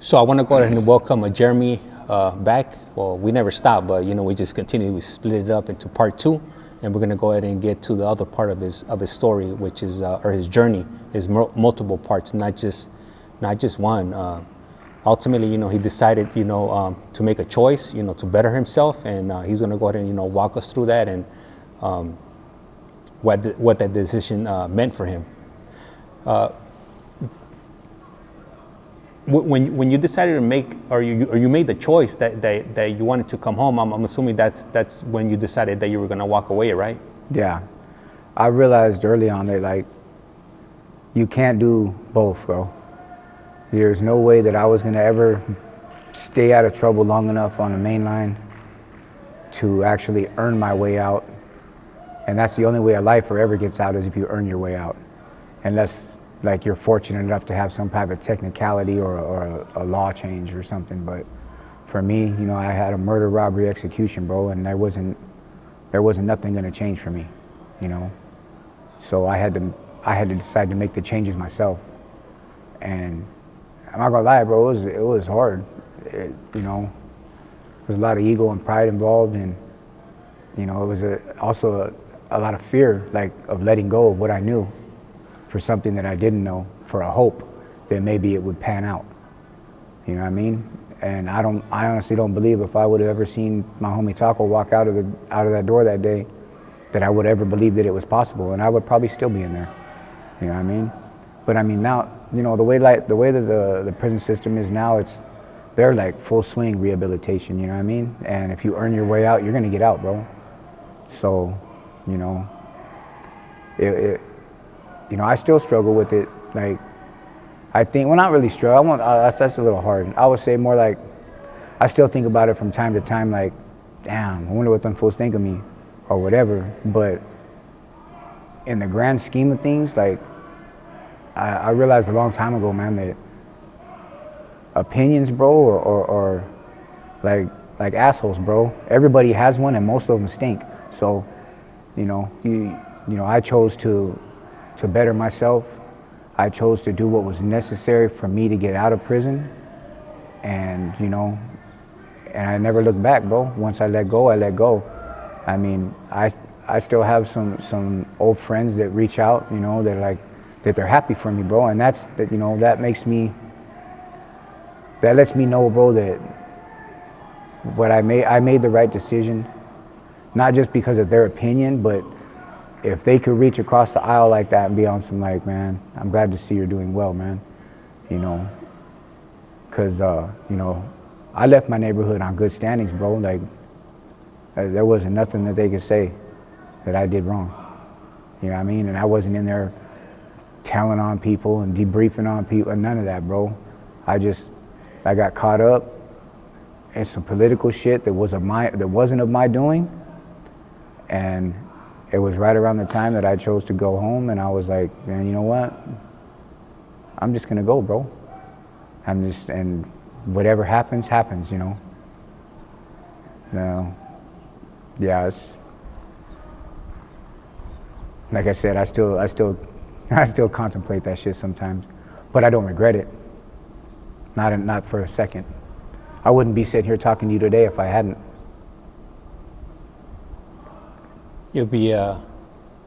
So I want to go ahead and welcome Jeremy back. Well, we never stopped, but we just continue. We split it up into part 2, and we're going to go ahead and get to the other part of his story, which is or his journey, his multiple parts, not just one. Ultimately, he decided, to make a choice, to better himself, and he's going to go ahead and walk us through that and what that decision meant for him. When you decided to make, or you made the choice that you wanted to come home, I'm assuming that's when you decided that you were gonna walk away, right? Yeah, I realized early on that you can't do both, bro. There's no way that I was gonna ever stay out of trouble long enough on the main line to actually earn my way out. And that's the only way a lifer ever gets out, is if you earn your way out. Unless you're fortunate enough to have some type of technicality or a law change or something. But for me, I had a murder, robbery, execution, bro, and there wasn't nothing gonna change for me, So I had to decide to make the changes myself. And I'm not gonna lie, bro, it was hard. There's a lot of ego and pride involved, and it was also a lot of fear, of letting go of what I knew for something that I didn't know, for a hope that maybe it would pan out. You know what I mean? And I honestly don't believe if I would have ever seen my homie Taco walk out of that door that day, that I would ever believe that it was possible, and I would probably still be in there. You know what I mean? But I mean now, the way that the prison system is now, they're full swing rehabilitation. You know what I mean? And if you earn your way out, you're gonna get out, bro. So, I still struggle with it. I think, well, not really struggle. That's a little hard. I would say more I still think about it from time to time. Damn, I wonder what them fools think of me, or whatever. But in the grand scheme of things, I realized a long time ago, man, that opinions, bro, or like assholes, bro. Everybody has one, and most of them stink. So, I chose to better myself. I chose to do what was necessary for me to get out of prison, and and I never looked back, bro. Once I let go, I let go. I mean, I still have some old friends that reach out, that they're happy for me, bro, and that lets me know, bro, that I made the right decision, not just because of their opinion, but if they could reach across the aisle like that and be on some man, I'm glad to see you're doing well, man. Because, I left my neighborhood on good standings, bro. There wasn't nothing that they could say that I did wrong. You know what I mean? And I wasn't in there telling on people and debriefing on people, none of that, bro. I got caught up in some political shit that wasn't of my doing, and it was right around the time that I chose to go home, and I was like, man, you know what? I'm just gonna go, bro. And whatever happens, happens, No. Yeah, it's like I said, I still contemplate that shit sometimes, but I don't regret it. Not for a second. I wouldn't be sitting here talking to you today if I hadn't. You'll be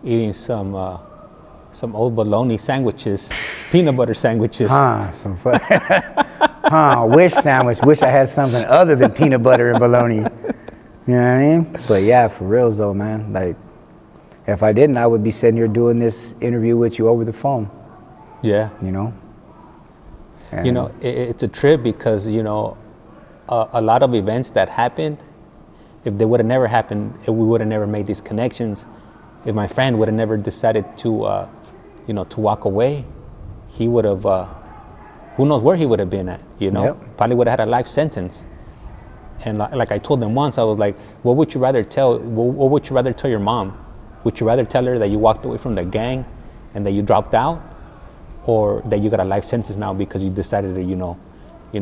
eating some old bologna sandwiches, peanut butter sandwiches. Wish sandwich. Wish I had something other than peanut butter and bologna. You know what I mean? But yeah, for reals though, man. If I didn't, I would be sitting here doing this interview with you over the phone. Yeah. And it's a trip because a lot of events that happened, if they would have never happened, if we would have never made these connections, if my friend would have never decided to, to walk away, he would have, who knows where he would have been at, Yep. Probably would have had a life sentence. And like I told them once, I was like, what would you rather tell your mom? Would you rather tell her that you walked away from the gang and that you dropped out, or that you got a life sentence now because you decided to,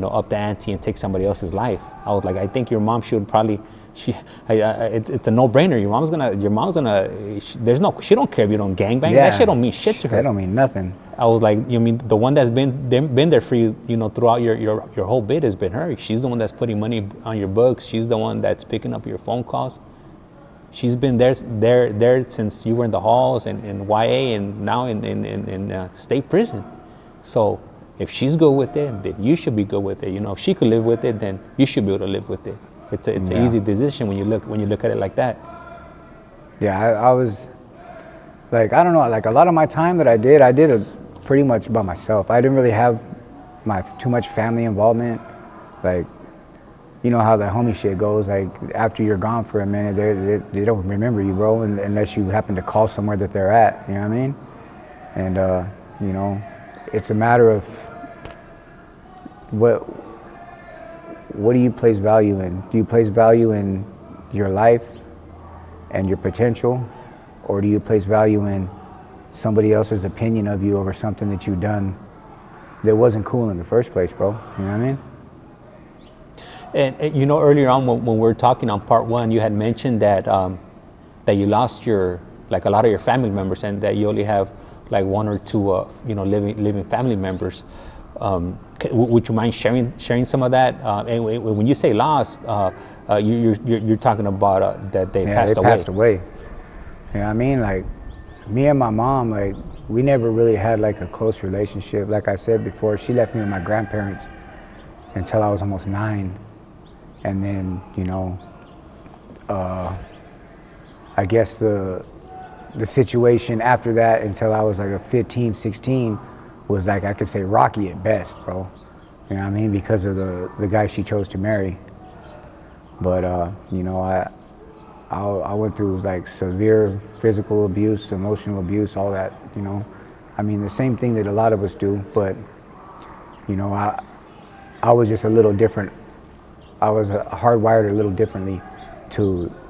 up the ante and take somebody else's life? I was like, I think your mom should probably It's a no-brainer. Your mom's gonna. She don't care if you don't gangbang. Yeah. That shit don't mean shit to her. That don't mean nothing. I was like, you mean the one that's been there for you, throughout your whole bit has been her. She's the one that's putting money on your books. She's the one that's picking up your phone calls. She's been there since you were in the halls and in YA and now in state prison. So if she's good with it, then you should be good with it. If she could live with it, then you should be able to live with it. It's an easy decision when you look at it like that. Yeah, I was like, I don't know, like a lot of my time that I did it pretty much by myself. I didn't really have too much family involvement. Like, you know how the homie shit goes. Like after you're gone for a minute, they don't remember you, bro, unless you happen to call somewhere that they're at. You know what I mean? And it's a matter of what do you place value in? Do you place value in your life and your potential, or do you place value in somebody else's opinion of you over something that you've done that wasn't cool in the first place, bro? You know what I mean? And earlier on when we were talking on part one, you had mentioned that you lost a lot of your family members, and that you only have like one or two living family members. Would you mind sharing some of that? And when you say lost, you're talking about that they passed away. You know what I mean? Like me and my mom, like we never really had like a close relationship. Like I said before, she left me with my grandparents until I was almost 9. And then, I guess the situation after that until I was like a 15, 16 was like, I could say rocky at best, bro. You know what I mean? Because of the guy she chose to marry. But, I went through like severe physical abuse, emotional abuse, all that, I mean, the same thing that a lot of us do, but, I was just a little different. I was hardwired a little differently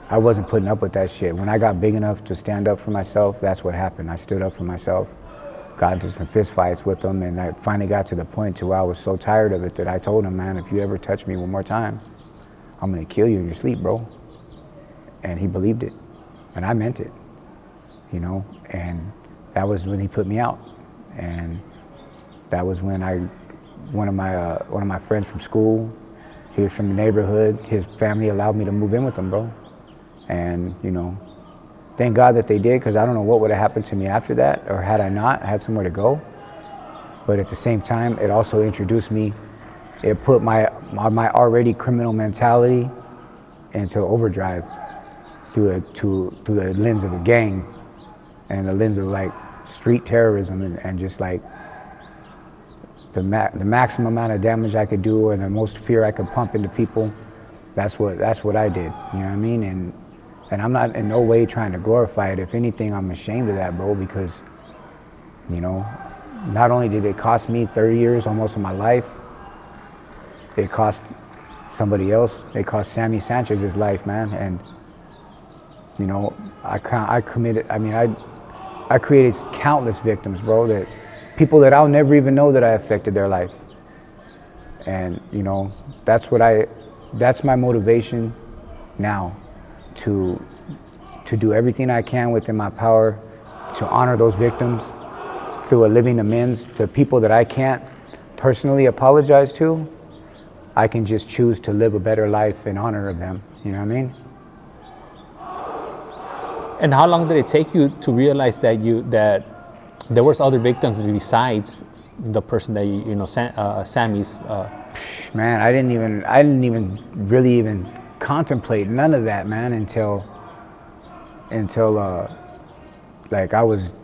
I wasn't putting up with that shit. When I got big enough to stand up for myself, that's what happened. I stood up for myself, got into some fist fights with them, and I finally got to the point to where I was so tired of it that I told him, man, if you ever touch me one more time, I'm gonna kill you in your sleep, bro. And he believed it, and I meant it, and that was when he put me out. And that was when one of my friends from school, he was from the neighborhood, his family allowed me to move in with them, bro. And, thank God that they did, because I don't know what would have happened to me after that, or had I not had somewhere to go. But at the same time, it also introduced me, it put my already criminal mentality into overdrive through the lens of a gang and the lens of like street terrorism and just like the maximum amount of damage I could do, or the most fear I could pump into people. That's what I did. You know what I mean? And I'm not in no way trying to glorify it. If anything, I'm ashamed of that, bro, because, not only did it cost me 30 years almost of my life, it cost somebody else. It cost Sammy Sanchez's life, man. And, I created countless victims, bro, that people that I'll never even know that I affected their life. And, that's my motivation now, to do everything I can within my power to honor those victims through a living amends. To people that I can't personally apologize to, I can just choose to live a better life in honor of them. You know what I mean? And how long did it take you to realize that there was other victims besides the person that Sammy's? Man, I didn't even really contemplate none of that, man, until like I was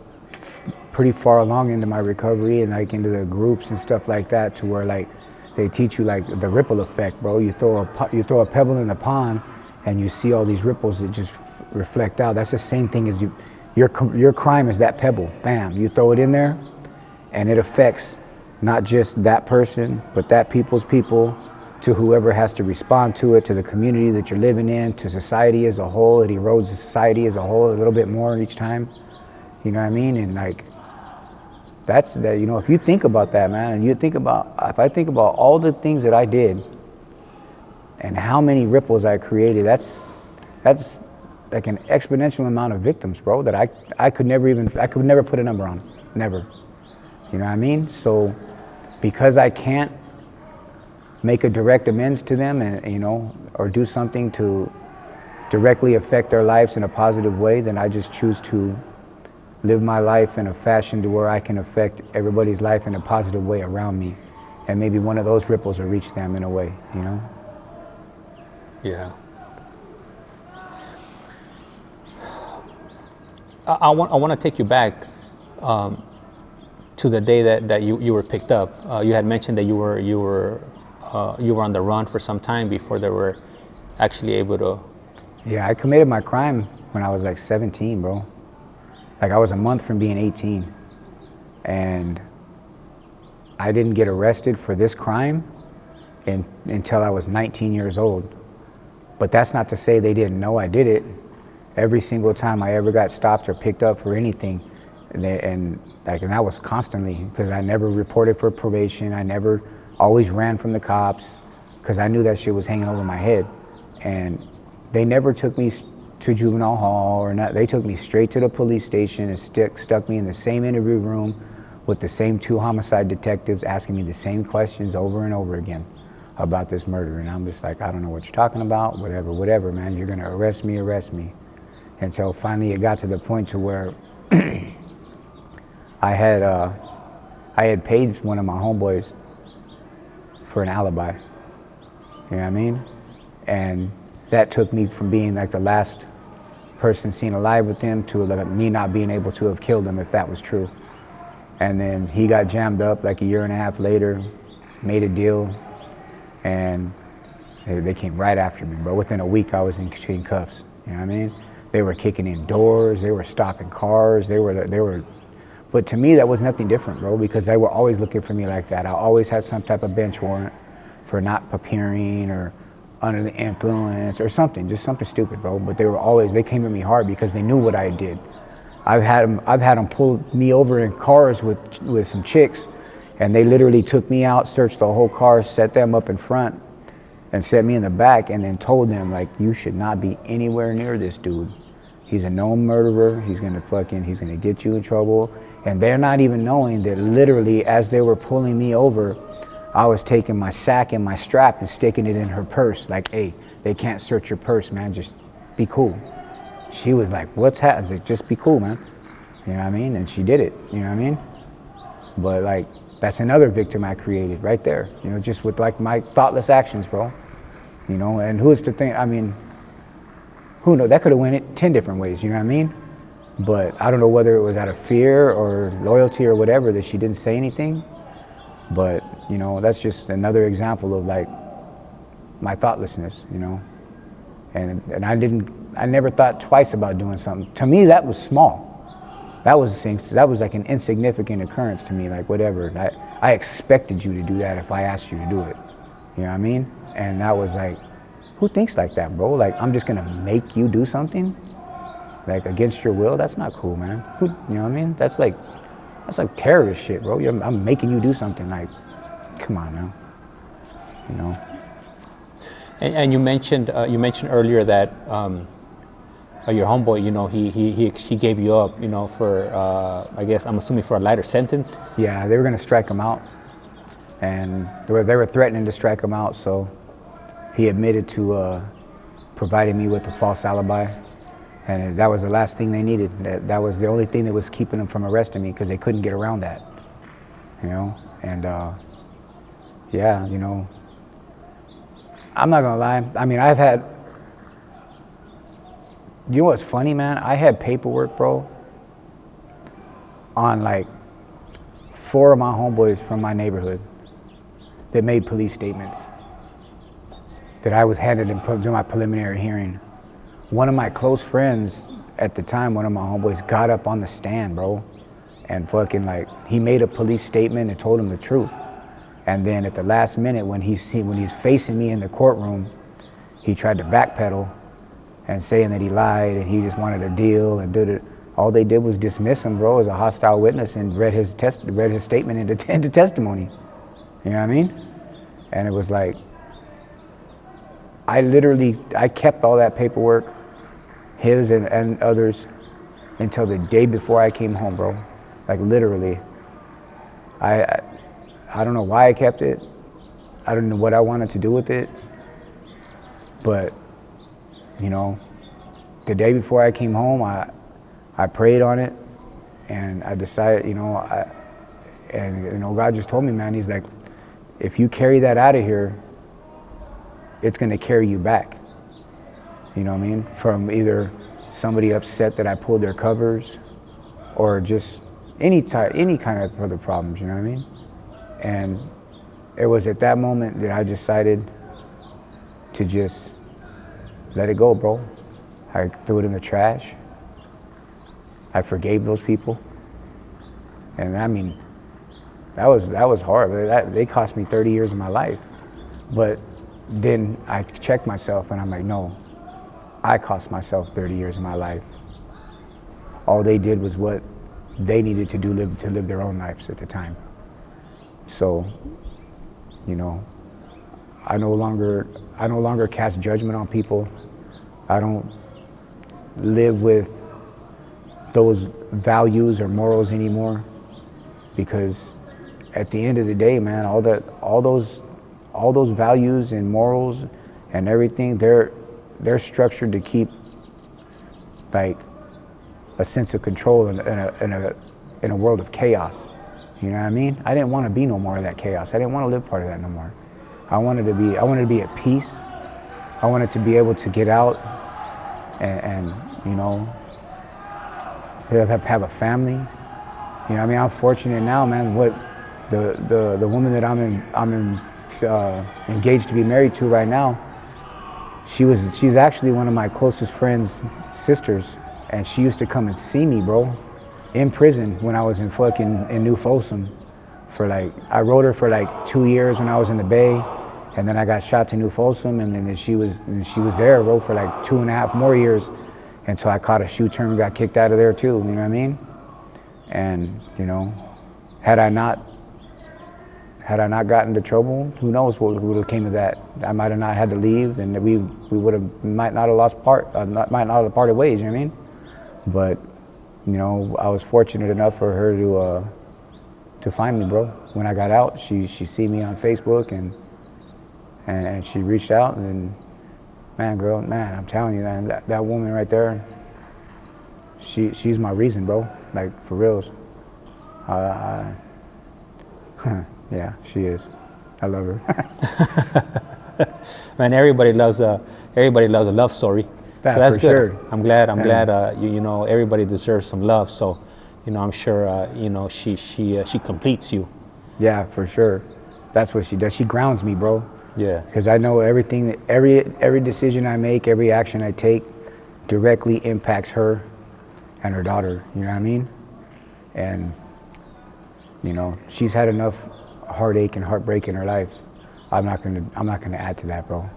pretty far along into my recovery and like into the groups and stuff like that, to where like they teach you like the ripple effect, bro. You throw a pebble in the pond and you see all these ripples that just reflect out. That's the same thing as your crime is that pebble. Bam, you throw it in there and it affects not just that person, but that people's people, to whoever has to respond to it, to the community that you're living in, to society as a whole. It erodes the society as a whole a little bit more each time. You know what I mean? And like, that's that, if you think about that, man, and if I think about all the things that I did and how many ripples I created, that's That's like an exponential amount of victims, bro, that I could never put a number on, never. You know what I mean? So because I can't make a direct amends to them and, you know, or do something to directly affect their lives in a positive way, then I just choose to live my life in a fashion to where I can affect everybody's life in a positive way around me. And maybe one of those ripples will reach them in a way, you know? Yeah. I want to take you back to the day that you were picked up. You had mentioned that you were on the run for some time before they were actually able to. Yeah, I committed my crime when I was like 17, bro. Like I was a month from being 18, and I didn't get arrested for this crime until I was 19 years old. But that's not to say they didn't know I did it. Every single time I ever got stopped or picked up for anything, and that was constantly, because I never reported for probation. I never always ran from the cops because I knew that shit was hanging over my head. And they never took me to juvenile hall or not. They took me straight to the police station and stuck me in the same interview room with the same 2 homicide detectives asking me the same questions over and over again about this murder. And I'm just like, I don't know what you're talking about, whatever, man. You're gonna arrest me. Until finally it got to the point to where I had paid one of my homeboys for an alibi. You know what I mean? And that took me from being like the last person seen alive with him to me not being able to have killed him if that was true. And then he got jammed up like a year and a half later, made a deal, and they came right after me, bro. Within a week I was in cuffs. You know what I mean? They were kicking in doors, they were stopping cars, they were, but to me that was nothing different, bro, because they were always looking for me like that. I always had some type of bench warrant for not appearing or under the influence or something, just something stupid, bro. But they came at me hard because they knew what I did. I've had them pull me over in cars with some chicks, and they literally took me out, searched the whole car, set them up in front, and set me in the back, and then told them, like, you should not be anywhere near this dude. He's a known murderer. He's gonna get you in trouble. And they're not even knowing that literally as they were pulling me over, I was taking my sack and my strap and sticking it in her purse. Like, hey, they can't search your purse, man. Just be cool. She was like, what's happening? Like, just be cool, man. You know what I mean? And she did it, you know what I mean? But like, that's another victim I created right there. You know, just with like my thoughtless actions, bro. You know, and who's to think, I mean, who knows? That could have went it 10 different ways, you know what I mean? But I don't know whether it was out of fear or loyalty or whatever that she didn't say anything. But, you know, that's just another example of like my thoughtlessness, you know? And I never thought twice about doing something. To me, that was small. That was like an insignificant occurrence to me, like whatever. I expected you to do that if I asked you to do it. You know what I mean? And that was like, who thinks like that, bro? Like, I'm just gonna make you do something? Like, against your will? That's not cool, man. You know what I mean? That's like terrorist shit, bro. I'm making you do something. Like, come on now. You know? And you mentioned earlier that your homeboy, you know, he gave you up, you know, for I guess I'm assuming for a lighter sentence. Yeah, they were gonna strike him out, and they were threatening to strike him out. So he admitted to providing me with a false alibi, and that was the last thing they needed. That was the only thing that was keeping them from arresting me because they couldn't get around that. You know, and yeah, you know. I'm not gonna lie. I mean, you know what's funny, man? I had paperwork, bro, on like 4 of my homeboys from my neighborhood that made police statements that I was handed in my preliminary hearing. One of my close friends at the time, one of my homeboys, got up on the stand, bro, and fucking like, he made a police statement and told him the truth. And then at the last minute, when he's facing me in the courtroom, he tried to backpedal and saying that he lied and he just wanted a deal and did it. All they did was dismiss him, bro, as a hostile witness and read his statement into testimony. You know what I mean? And it was like, I kept all that paperwork. his and others, until the day before I came home, bro. Like literally. I don't know why I kept it. I don't know what I wanted to do with it. But, you know, the day before I came home, I prayed on it, and I decided, you know, God just told me, man, he's like, if you carry that out of here, it's gonna carry you back. You know what I mean? From either somebody upset that I pulled their covers, or just any kind of other problems, you know what I mean? And it was at that moment that I decided to just let it go, bro. I threw it in the trash. I forgave those people. And I mean, that was hard. They cost me 30 years of my life. But then I checked myself and I'm like, no, I cost myself 30 years of my life. All they did was what they needed to do to live their own lives at the time. So, you know, I no longer cast judgment on people. I don't live with those values or morals anymore, because at the end of the day, man, all those values and morals and everything, they're structured to keep like a sense of control in a world of chaos. You know what I mean? I didn't want to be no more of that chaos. I didn't want to live part of that no more. I wanted to be at peace. I wanted to be able to get out and you know, have a family. You know what I mean? I'm fortunate now, man. What the woman that I'm engaged to be married to right now, she's actually one of my closest friends' sisters. And she used to come and see me, bro, in prison when I was in New Folsom. I wrote her for like 2 years when I was in the Bay, and then I got shot to New Folsom, and then she was there, bro, for like 2.5 more years. And so I caught a shoe term and got kicked out of there too, you know what I mean? And, you know, had I not gotten into trouble, who knows what would have came of that. I might have not had to leave, and we might not have parted ways, you know what I mean? But, you know, I was fortunate enough for her to find me, bro. When I got out, she see me on Facebook, and she reached out, and man, I'm telling you, man, that woman right there, she's my reason, bro. Like, for reals. Yeah, she is. I love her. Man, everybody loves a love story. That, so that's for good. sure. I'm glad you know, everybody deserves some love. So, you know, I'm sure you know, she completes you. Yeah, for sure. That's what she does. She grounds me, bro. Yeah. Because I know everything, every decision I make, every action I take directly impacts her and her daughter, you know what I mean? And, you know, she's had enough heartache and heartbreak in her life. I'm not gonna add to that, bro.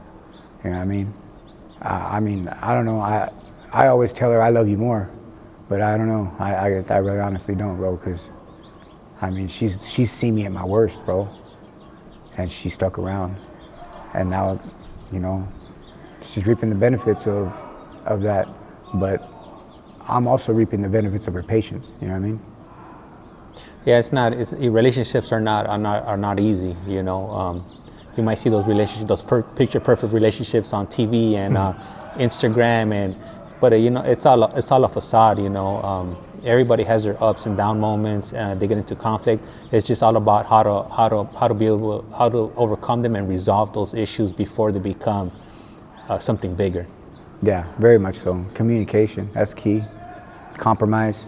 You know what I mean? I mean, I don't know. I always tell her I love you more, but I don't know. I really honestly don't, bro. Because I mean, she's seen me at my worst, bro, and she stuck around, and now, you know, she's reaping the benefits of that. But I'm also reaping the benefits of her patience. You know what I mean? Yeah, relationships are not easy. You know, you might see those relationships, those picture perfect relationships on TV and Instagram, but you know, it's all a facade. You know, everybody has their ups and down moments, and they get into conflict. It's just all about how to overcome them and resolve those issues before they become something bigger. Yeah, very much so. Communication, that's key. Compromise,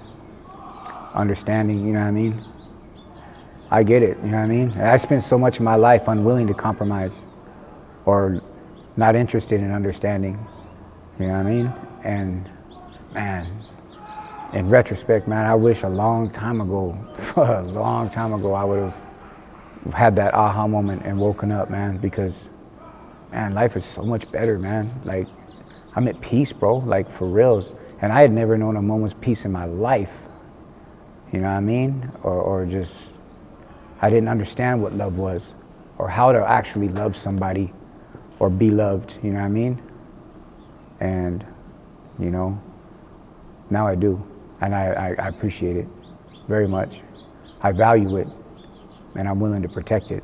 understanding, you know what I mean? I get it, you know what I mean? I spent so much of my life unwilling to compromise or not interested in understanding, you know what I mean? And man, in retrospect, man, I wish a long time ago I would have had that aha moment and woken up, man, because man, life is so much better, man. Like, I'm at peace, bro, like for reals. And I had never known a moment's peace in my life. You know what I mean? Or just, I didn't understand what love was, or how to actually love somebody or be loved, you know what I mean? And, you know, Now I do, and I appreciate it very much. I value it, and I'm willing to protect it.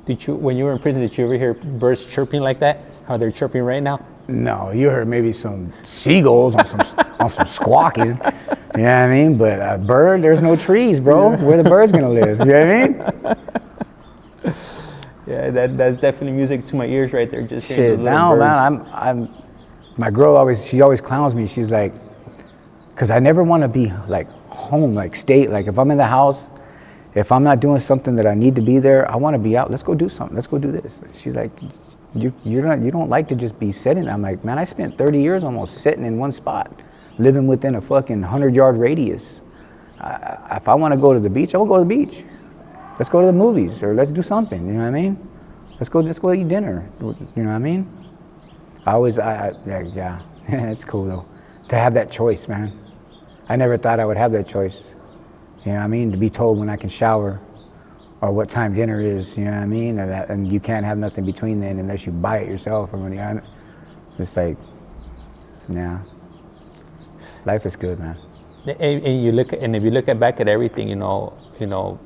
Did you, when you were in prison, did you ever hear birds chirping like that? How they're chirping right now? No, you heard maybe some seagulls on some squawking. You know what I mean? But a bird, there's no trees, bro. Where the bird's gonna live? You know what I mean? Yeah, that's definitely music to my ears right there. Just shit. Now, man, my girl she always clowns me. She's like, because I never want to be like home, like stay. Like if I'm in the house, if I'm not doing something that I need to be there, I want to be out. Let's go do something. Let's go do this. She's like, you don't like to just be sitting. I'm like, man, I spent 30 years almost sitting in one spot, living within a fucking 100-yard radius. If I want to go to the beach, I will go to the beach. Let's go to the movies, or let's do something. You know what I mean? Let's go eat dinner. You know what I mean? Yeah, it's cool though to have that choice, man. I never thought I would have that choice. You know what I mean? To be told when I can shower or what time dinner is, you know what I mean? And you can't have nothing between then unless you buy it yourself. Or when you, it's like, yeah, life is good, man. And if you look back at everything, you know,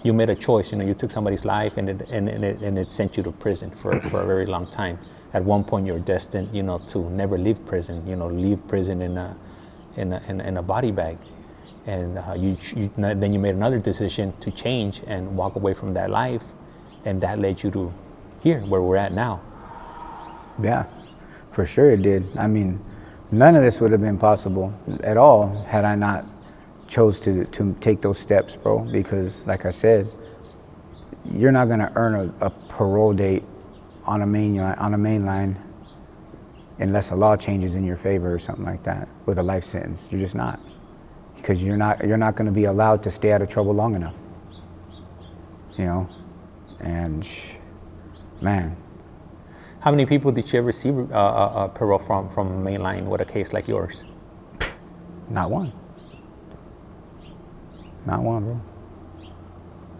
you made a choice. You know, you took somebody's life, and it sent you to prison for a very long time. At one point, you're destined, you know, to never leave prison. You know, leave prison in a body bag. And then you made another decision to change and walk away from that life, and that led you to here, where we're at now. Yeah, for sure it did. I mean, none of this would have been possible at all had I not chose to take those steps, bro. Because, like I said, you're not gonna earn a parole date on a main line unless a law changes in your favor or something like that with a life sentence. You're just not. Because you're not going to be allowed to stay out of trouble long enough, you know. And man, how many people did you ever see parole from mainline with a case like yours? Not one. Not one, bro.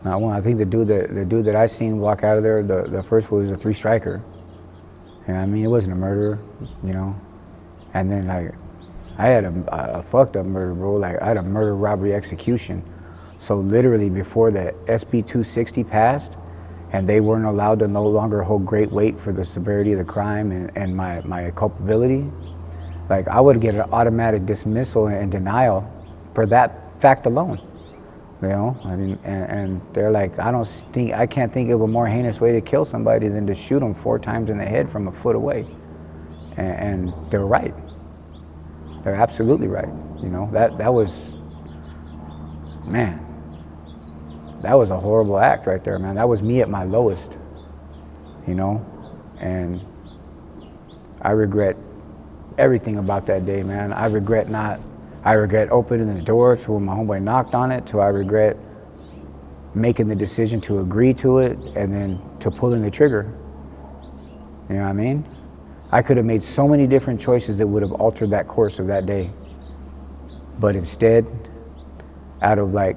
Not one. I think the dude that I seen walk out of there, the first one was a 3-striker. You know what I mean? It wasn't a murderer, you know. And then like, I had a fucked up murder, bro. Like, I had a murder, robbery, execution. So literally before the SB 260 passed, and they weren't allowed to no longer hold great weight for the severity of the crime and my culpability, like I would get an automatic dismissal and denial for that fact alone. You know, I mean, and they're like, I can't think of a more heinous way to kill somebody than to shoot them 4 times in the head from a foot away. And they're right. They're absolutely right. You know, that was, man, that was a horrible act right there, man. That was me at my lowest, you know, and I regret everything about that day, man. I regret opening the door to when my homeboy knocked on it, to I regret making the decision to agree to it and then to pulling the trigger. You know what I mean? I could have made so many different choices that would have altered that course of that day. But instead, out of like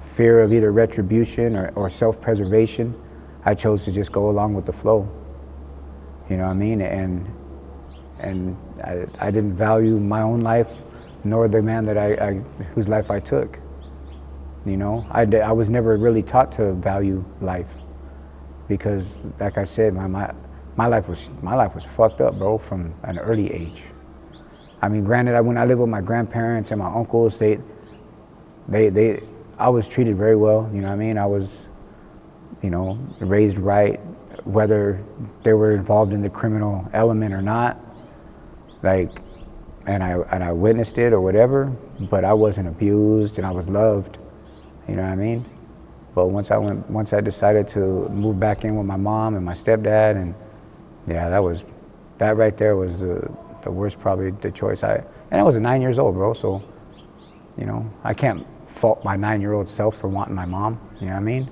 fear of either retribution or self-preservation, I chose to just go along with the flow. You know what I mean? And I didn't value my own life, nor the man that whose life I took. You know, I was never really taught to value life, because, like I said, my life was fucked up, bro, from an early age. I mean, granted, when I lived with my grandparents and my uncles, I was treated very well. You know what I mean? I was, you know, raised right, whether they were involved in the criminal element or not. Like, and I witnessed it or whatever, but I wasn't abused and I was loved. You know what I mean? But once I decided to move back in with my mom and my stepdad, and yeah, that right there was the worst, probably the choice. And I was 9 years old, bro, so, you know, I can't fault my 9-year-old self for wanting my mom, you know what I mean?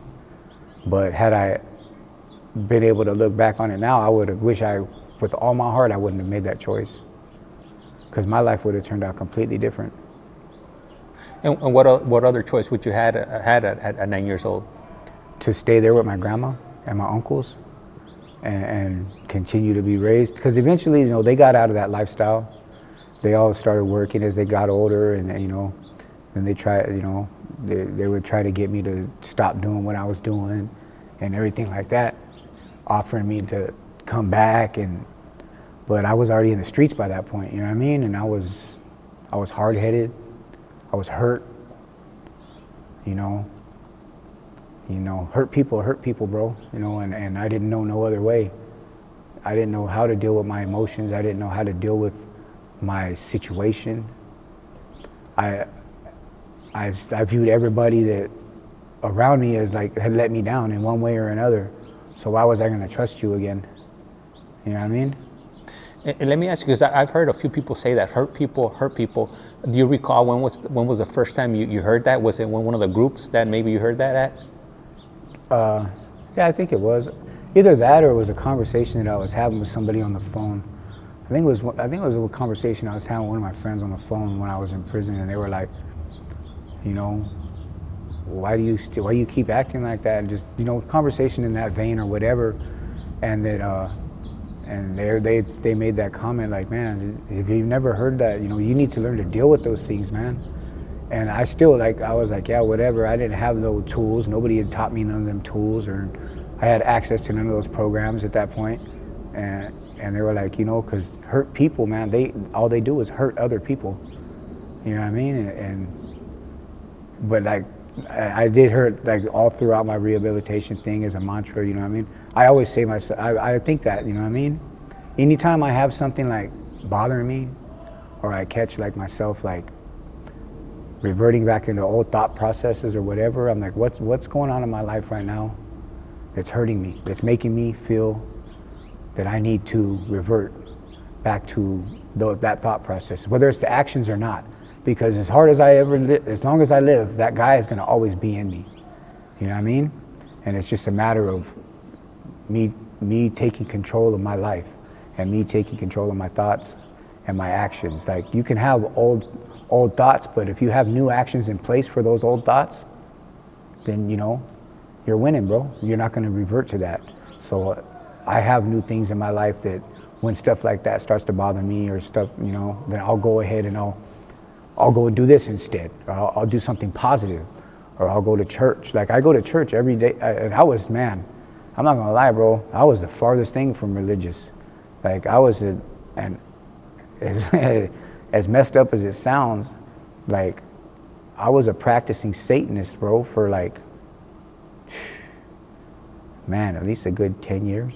But had I been able to look back on it now, I would have wished with all my heart, I wouldn't have made that choice, because my life would have turned out completely different. And what other choice would you had at 9 years old? To stay there with my grandma and my uncles and continue to be raised. Because eventually, you know, they got out of that lifestyle. they all started working as they got older, and you know, then they try, you know, they would try to get me to stop doing what I was doing and everything like that, offering me to come back, but I was already in the streets by that point, you know what I mean? And I was hard-headed, I was hurt, you know, hurt people, bro, you know, and I didn't know no other way. I didn't know how to deal with my emotions. I didn't know how to deal with my situation. I viewed everybody that around me as like had let me down in one way or another. So why was I going to trust you again? You know what I mean? And let me ask you, because I've heard a few people say that hurt people. Do you recall when was the first time you heard that? Was it one of the groups that maybe you heard that at? Yeah, I think it was. Either that or it was a conversation that I was having with somebody on the phone. I think it was a conversation I was having with one of my friends on the phone when I was in prison, and they were like, you know, why do you keep acting like that? And just, you know, conversation in that vein or whatever. And that and they made that comment like, man, if you've never heard that, you know, you need to learn to deal with those things, man. And I still, like, I was like, yeah, whatever. I didn't have no tools. Nobody had taught me none of them tools, or I had access to none of those programs at that point. And they were like, you know, because hurt people, man, all they do is hurt other people. You know what I mean? But like, I did hurt, like, all throughout my rehabilitation thing as a mantra, you know what I mean? I always say myself, I think that, you know what I mean? Anytime I have something like bothering me, or I catch like myself like reverting back into old thought processes or whatever, I'm like, what's going on in my life right now that's hurting me, that's making me feel that I need to revert back to that thought process, whether it's the actions or not. Because as hard as as long as I live, that guy is gonna always be in me. You know what I mean? And it's just a matter of me taking control of my life, and me taking control of my thoughts and my actions. Like, you can have old thoughts, but if you have new actions in place for those old thoughts, then, you know, you're winning, bro. You're not gonna revert to that. So I have new things in my life that when stuff like that starts to bother me or stuff, you know, then I'll go ahead and I'll go and do this instead, or I'll do something positive, or I'll go to church. Like, I go to church every day, and man, I'm not gonna lie, bro, I was the farthest thing from religious. Like, I was and as messed up as it sounds, like, I was a practicing Satanist, bro, for like, man, at least a good 10 years.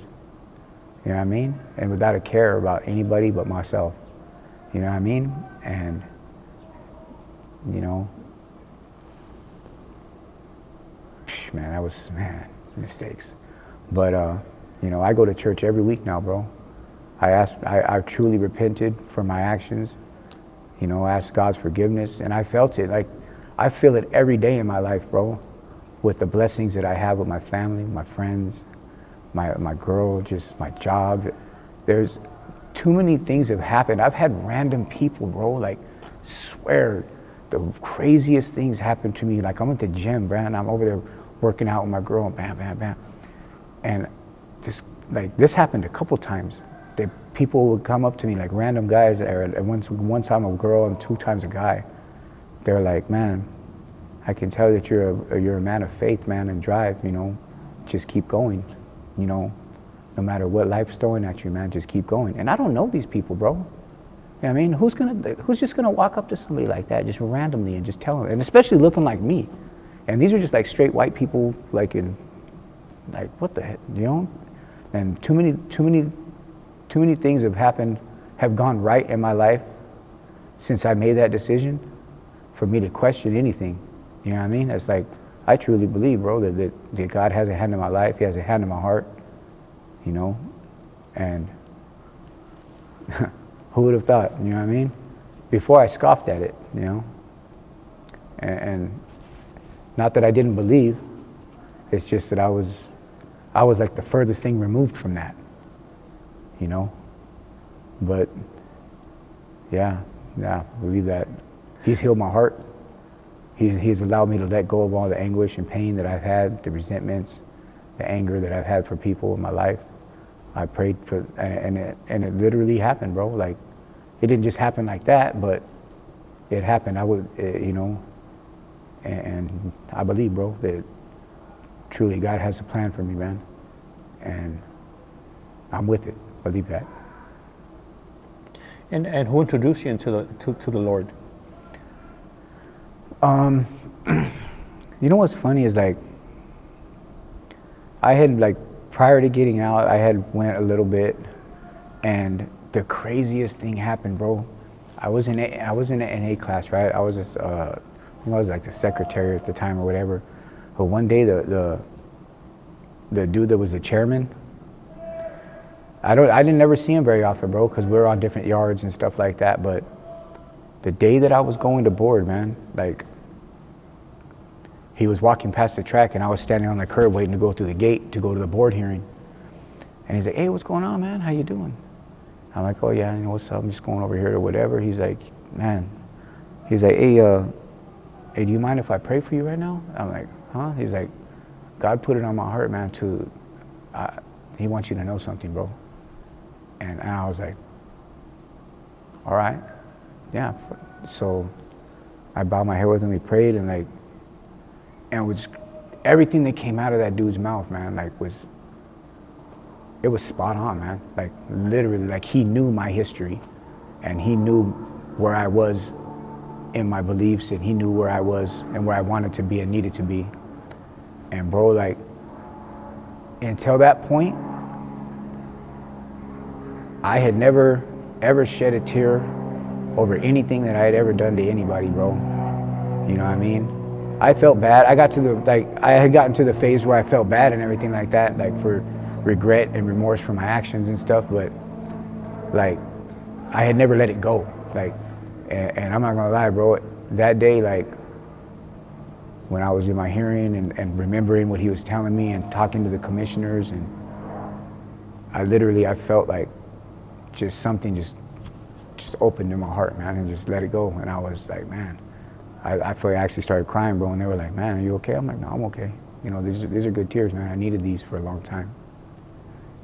You know what I mean? And without a care about anybody but myself. You know what I mean? And, you know, man, that was, mistakes. But, you know, I go to church every week now, bro. I truly repented for my actions, you know, asked God's forgiveness, and I felt it. Like, I feel it every day in my life, bro, with the blessings that I have with my family, my friends, my girl, just my job. There's too many things have happened. I've had random people, bro, like, swear the craziest things happen to me. Like, I'm at the gym, bro, and I'm over there working out with my girl, and bam, bam, bam. And just, like, this happened a couple times. People would come up to me, like random guys, or one time a girl and 2 times a guy. They're like, man, I can tell that you're a man of faith, man, and drive, you know, just keep going, you know, no matter what life's throwing at you, man, just keep going. And I don't know these people, bro. You know what I mean? Who's just gonna walk up to somebody like that, just randomly, and just tell them, and especially looking like me. And these are just like straight white people, like what the heck, you know? And too many things have gone right in my life since I made that decision for me to question anything. You know what I mean? It's like, I truly believe, bro, that God has a hand in my life. He has a hand in my heart, you know? And who would have thought, you know what I mean? Before I scoffed at it, you know? And not that I didn't believe, it's just that I was like the furthest thing removed from that, you know? But yeah, I believe that He's healed my heart. He's allowed me to let go of all the anguish and pain that I've had, the resentments, the anger that I've had for people in my life. I prayed for, and it literally happened, bro. Like, it didn't just happen like that, but it happened. You know, and I believe, bro, that truly God has a plan for me, man. And I'm with it. Believe that. And who introduced you into to the Lord? You know what's funny is like, I had like, prior to getting out, I had went a little bit, and the craziest thing happened, bro. I was in an NA class, right? I was just, I think I was like the secretary at the time or whatever. But one day the dude that was the chairman, I didn't ever see him very often, bro, because we were on different yards and stuff like that. But the day that I was going to board, man, like, he was walking past the track and I was standing on the curb waiting to go through the gate to go to the board hearing. And he's like, hey, what's going on, man? How you doing? I'm like, oh yeah, you know, what's up? I'm just going over here or whatever. He's like, man, he's like, hey, do you mind if I pray for you right now? I'm like, huh? He's like, God put it on my heart, man, he wants you to know something, bro. And I was like, all right, yeah. So I bowed my head with him, we prayed, and like, and was everything that came out of that dude's mouth, man, like it was spot on, man. Like literally, like he knew my history, and he knew where I was in my beliefs, and he knew where I was and where I wanted to be and needed to be. And bro, like, until that point, I had never ever shed a tear over anything that I had ever done to anybody, bro. You know what I mean? I felt bad. I had gotten to the phase where I felt bad and everything like that, like for regret and remorse for my actions and stuff, but like, I had never let it go. Like, and I'm not gonna lie, bro, that day, like, when I was in my hearing and remembering what he was telling me and talking to the commissioners, and I felt like just something just opened in my heart, man, and just let it go. And I was like, man, I feel like I actually started crying, bro, and they were like, man, are you okay? I'm like, no, I'm okay. You know, these are good tears, man. I needed these for a long time.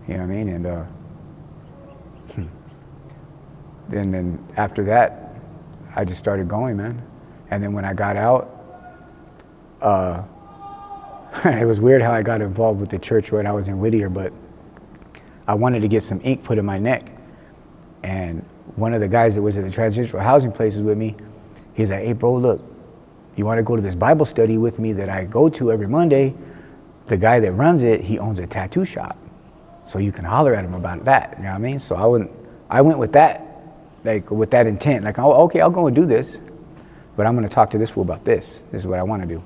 You know what I mean? And then after that, I just started going, man. And then when I got out, it was weird how I got involved with the church when I was in Whittier, but I wanted to get some ink put in my neck. And one of the guys that was at the transitional housing places with me, he's like, hey, bro, look, you want to go to this Bible study with me that I go to every Monday? The guy that runs it, he owns a tattoo shop. So you can holler at him about that, you know what I mean? So I went with that, like with that intent, like, oh, okay, I'll go and do this, but I'm going to talk to this fool about this. This is what I want to do.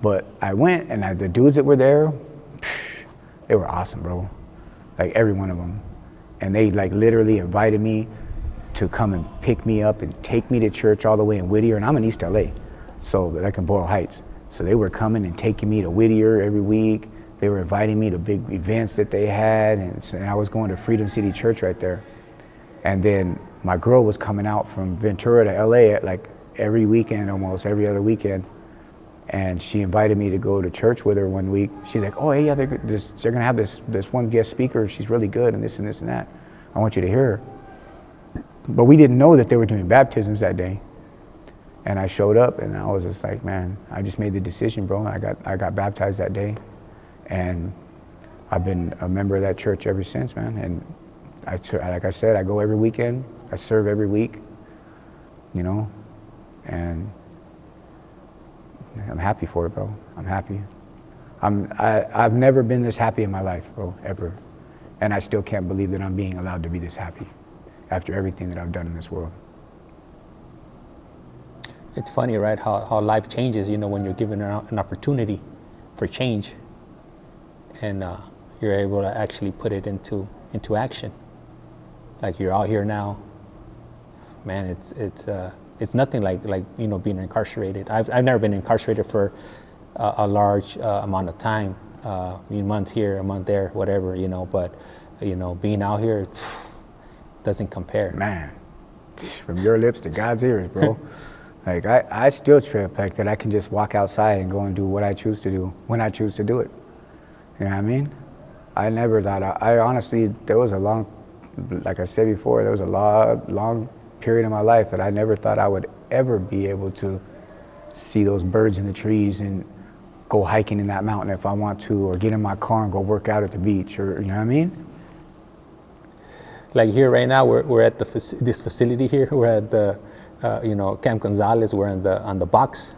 But I went, and the dudes that were there, they were awesome, bro. Like every one of them. And they like literally invited me to come and pick me up and take me to church all the way in Whittier, and I'm in East LA, so like in Boyle Heights. So they were coming and taking me to Whittier every week. They were inviting me to big events that they had, and I was going to Freedom City Church right there. And then my girl was coming out from Ventura to LA like every weekend, almost every other weekend. And she invited me to go to church with her one week. She's like, oh, hey, yeah, they're gonna have this one guest speaker. She's really good, and this and this and that. I want you to hear her. But we didn't know that they were doing baptisms that day. And I showed up, and I was just like, man, I just made the decision, bro. I got baptized that day. And I've been a member of that church ever since, man. And like I said, I go every weekend. I serve every week, you know, and I'm happy for it, bro. I'm happy. I've never been this happy in my life, bro, ever. And I still can't believe that I'm being allowed to be this happy after everything that I've done in this world. It's funny, right, how life changes, you know, when you're given an opportunity for change, and you're able to actually put it into action. Like, you're out here now, man, it's nothing like you know, being incarcerated. I've never been incarcerated for a large amount of time, a month here, a month there, whatever, you know, but you know, being out here doesn't compare. Man, from your lips to God's ears, bro. Like, I still trip, like, that I can just walk outside and go and do what I choose to do when I choose to do it. You know what I mean? I never thought, I honestly, there was a long like I said before, there was a long period in my life that I never thought I would ever be able to see those birds in the trees and go hiking in that mountain if I want to, or get in my car and go work out at the beach, or, you know what I mean? Like here right now, we're at this facility here. We're at the, Camp Gonzalez. We're on the box.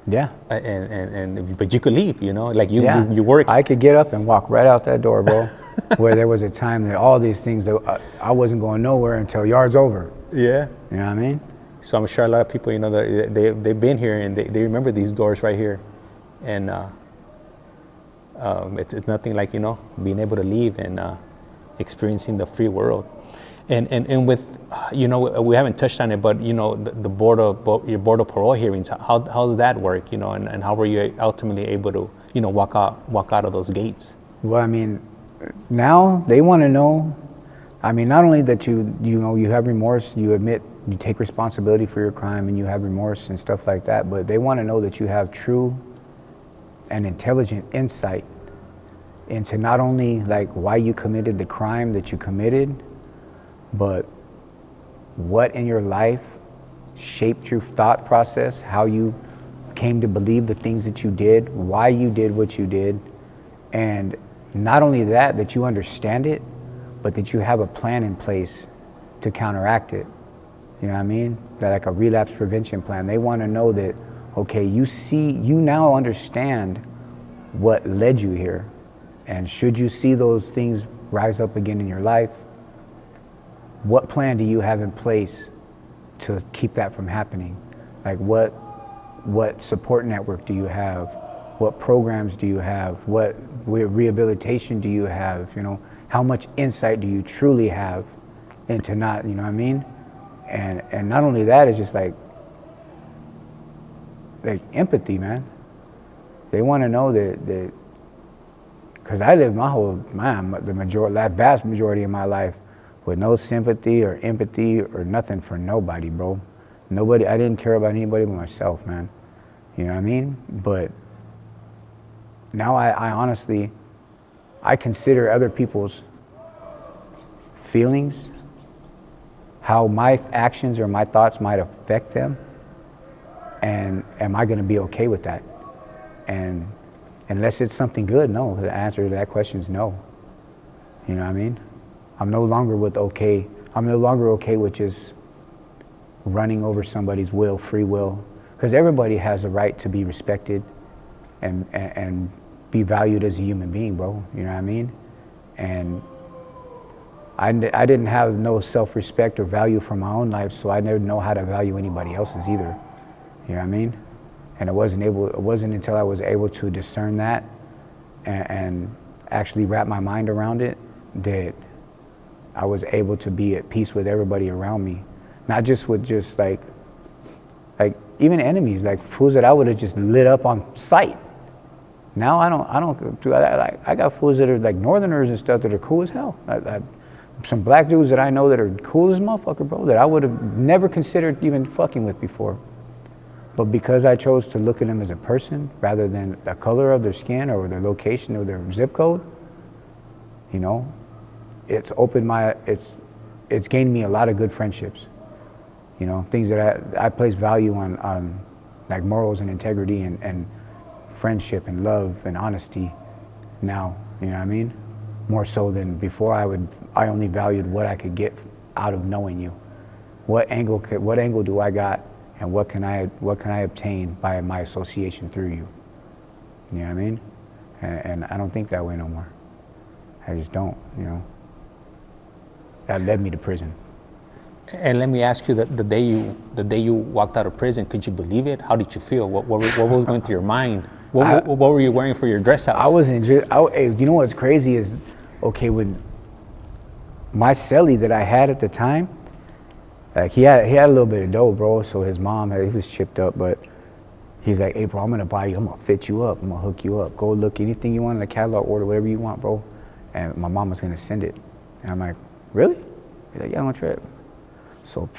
Yeah. But you could leave, like you work. I could get up and walk right out that door, bro. Where there was a time that all these things, I wasn't going nowhere until yard's over. Yeah. You know what I mean? So I'm sure a lot of people, they've been here and they remember these doors right here. And it's nothing like, being able to leave and experiencing the free world. And with, we haven't touched on it, but, the your board of parole hearings, how does that work, and how were you ultimately able to, walk out of those gates? Well, I mean, now they want to know, not only that you have remorse, you admit, you take responsibility for your crime and you have remorse and stuff like that, but they want to know that you have true and intelligent insight into not only like why you committed the crime that you committed, but what in your life shaped your thought process, how you came to believe the things that you did, why you did what you did, and not only that you understand it, but that you have a plan in place to counteract it. You know what I mean? That like a relapse prevention plan. They want to know that, okay, you now understand what led you here. And should you see those things rise up again in your life, what plan do you have in place to keep that from happening? Like what support network do you have? What programs do you have? What rehabilitation do you have? How much insight do you truly have into not, you know what I mean? And not only that, it's just like empathy, man. They want to know that because I lived that vast majority of my life with no sympathy or empathy or nothing for nobody, bro. Nobody, I didn't care about anybody but myself, man. You know what I mean? But now I honestly, I consider other people's feelings, how my actions or my thoughts might affect them, and am I gonna be okay with that? And unless it's something good, no. The answer to that question is no. You know what I mean? I'm no longer okay with just running over somebody's free will, because everybody has a right to be respected and be valued as a human being, bro. You know what I mean? And I didn't have no self-respect or value for my own life, so I never know how to value anybody else's either. You know what I mean? And it wasn't until I was able to discern that and actually wrap my mind around it that I was able to be at peace with everybody around me. Not just with just like even enemies, like fools that I would have just lit up on sight. Now I got fools that are like northerners and stuff that are cool as hell. Some black dudes that I know that are cool as motherfucker, bro, that I would have never considered even fucking with before. But because I chose to look at them as a person rather than the color of their skin or their location or their zip code, it's opened it's gained me a lot of good friendships. Things that I place value on like morals and integrity and friendship and love and honesty now, you know what I mean? More so than before. I only valued what I could get out of knowing you. What angle do I got, and what can I obtain by my association through you? You know what I mean? And I don't think that way no more. I just don't, That led me to prison. And let me ask you, the day you walked out of prison, could you believe it? How did you feel? What was going through your mind? What were you wearing for your dress house? I was in. You know what's crazy is, okay, when my cellie that I had at the time, like he had a little bit of dough, bro. So his mom, he was chipped up, but he's like, hey, bro, I'm gonna buy you. I'm gonna fit you up. I'm gonna hook you up. Go look anything you want in the catalog, order whatever you want, bro. And my mom was gonna send it. And I'm like, really? He's like, yeah, I'm on a trip. So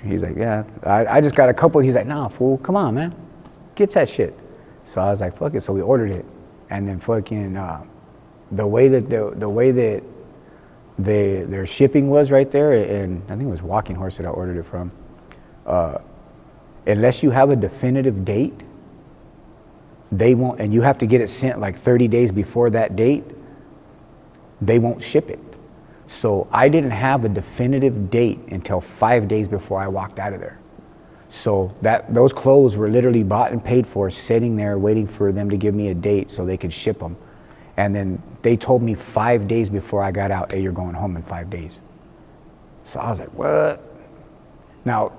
he's like, yeah, I just got a couple. He's like, nah, fool, come on, man, get that shit. So I was like, fuck it. So we ordered it, and then fucking the way that their shipping was right there, and I think it was Walking Horse that I ordered it from. Unless you have a definitive date, they won't, and you have to get it sent like 30 days before that date, they won't ship it. So I didn't have a definitive date until 5 days before I walked out of there. So those clothes were literally bought and paid for, sitting there waiting for them to give me a date so they could ship them. And then they told me 5 days before I got out, hey, you're going home in 5 days. So I was like, what? Now,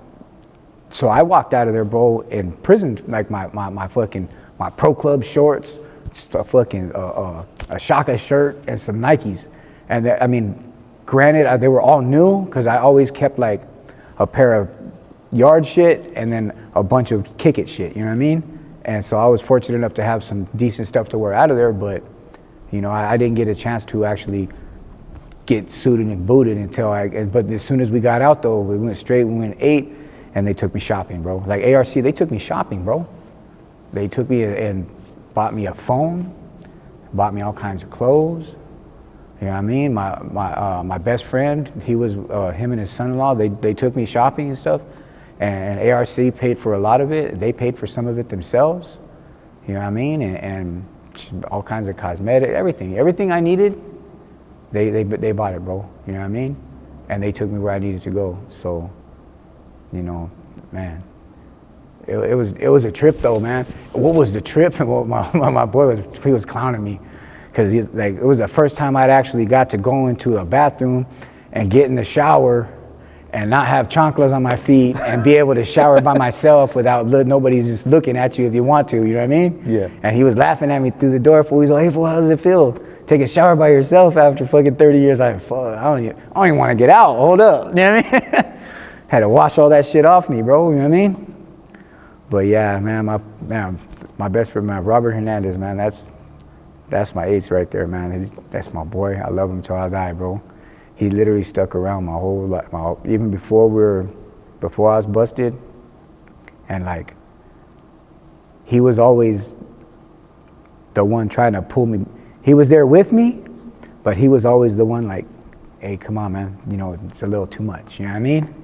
so I walked out of there, bro, in prison, like my Pro Club shorts, a fucking a Shaka shirt, and some Nikes. And I mean, granted, they were all new, because I always kept like a pair of yard shit and then a bunch of kick it shit, you know what I mean? And so I was fortunate enough to have some decent stuff to wear out of there, but you know, I didn't get a chance to actually get suited and booted until but as soon as we got out though, we went and ate, and they took me shopping, bro. Like ARC, they took me shopping, bro. They took me and bought me a phone, bought me all kinds of clothes. You know what I mean? My best friend, he was, him and his son-in-law, they took me shopping and stuff. And ARC paid for a lot of it. They paid for some of it themselves. You know what I mean? And all kinds of cosmetic, everything I needed, they bought it, bro. You know what I mean? And they took me where I needed to go. So, you know, man, it was a trip though, man. What was the trip? Well, my boy was clowning me, because he's like, it was the first time I'd actually got to go into a bathroom and get in the shower and not have chanclas on my feet and be able to shower by myself without nobody just looking at you if you want to, you know what I mean? Yeah. And he was laughing at me through the door. He's like, hey, fool, how does it feel? Take a shower by yourself after fucking 30 years. I don't even want to get out. Hold up. You know what I mean? Had to wash all that shit off me, bro. You know what I mean? But yeah, man, my best friend, man, Robert Hernandez, man, that's my ace right there, man. That's my boy. I love him till I die, bro. He literally stuck around my whole life, even before I was busted, and like, he was always the one trying to pull me. He was there with me, but he was always the one like, hey, come on, man, you know, it's a little too much, you know what I mean?